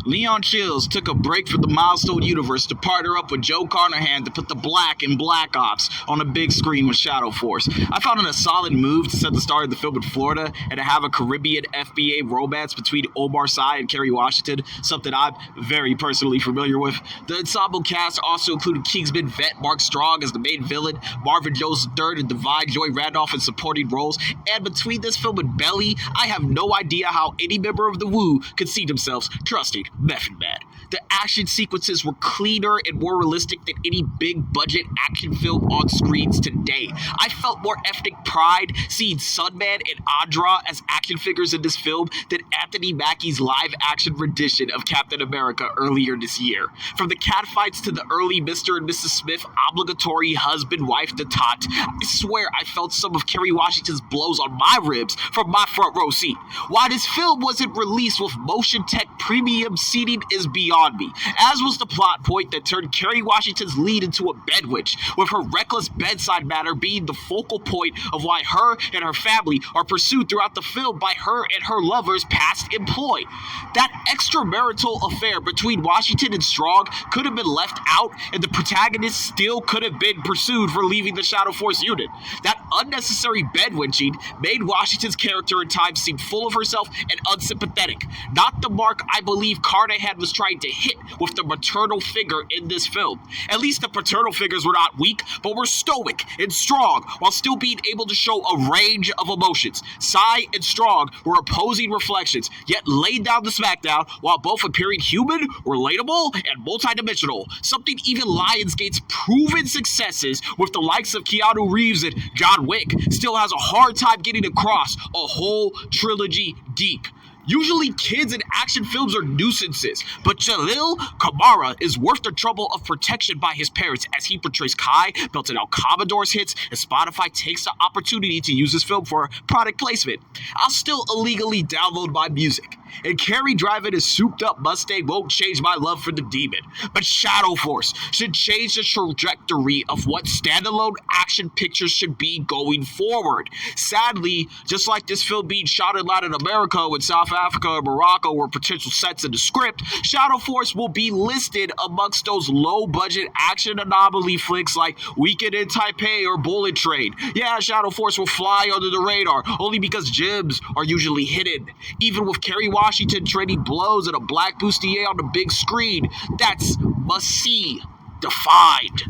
Leon Chills took a break from the Milestone universe to partner up with Joe Carnahan to put the Black in Black Ops on a big screen with Shadow Force. I found it a solid move to set the start of the film in Florida and to have a Caribbean FBA romance between Omar Sy and Kerry Washington, something I'm very personally familiar with. The ensemble cast also included Kingsman vet Mark Strong as the main villain, Marvin Jones III and Divine Joy Randolph in supporting roles, and between this film and Belly, I have no idea how any member of the Woo could see themselves trusting Method Man. The action sequences were cleaner and more realistic than any big-budget action film on screens today. I felt more ethnic pride seeing Sunman and Andra as action figures in this film than Anthony Mackie's live-action rendition of Captain America earlier this year. From the catfights to the early Mr. and Mrs. Smith obligatory husband-wife detente, I swear I felt some of Kerry Washington's blows on my ribs from my front row seat. Why this film wasn't released with motion tech premium seating is beyond me, as was the plot point that turned Kerry Washington's lead into a bedwitch, with her reckless bedside manner being the focal point of why her and her family are pursued throughout the film by her and her lover's past employ. That extramarital affair between Washington and Strong could have been left out, and the protagonist still could have been pursued for leaving the Shadow Force unit. That unnecessary bedwitching made Washington's character at times seem full of herself and unsympathetic, not the mark I believe Carnahan was trying to hit with the maternal figure in this film. At least the paternal figures were not weak, but were stoic and strong while still being able to show a range of emotions. Sy and Strong were opposing reflections, yet laid down the smackdown while both appearing human, relatable, and multidimensional, something even Lionsgate's proven successes with the likes of Keanu Reeves and John Wick still has a hard time getting across a whole trilogy deep. Usually kids in action films are nuisances, but Jalil Kamara is worth the trouble of protection by his parents as he portrays Kai, belting out Commodore's hits, and Spotify takes the opportunity to use his film for product placement. I'll still illegally download my music, and Kerry driving his souped-up Mustang won't change my love for the demon. But Shadow Force should change the trajectory of what standalone action pictures should be going forward. Sadly, just like this film being shot in Latin America when South Africa and Morocco were potential sets in the script, Shadow Force will be listed amongst those low-budget action anomaly flicks like Weekend in Taipei or Bullet Train. Yeah, Shadow Force will fly under the radar, only because gems are usually hidden. Even with Kerry Washington trading blows at a black bustier on the big screen, that's must-see defined.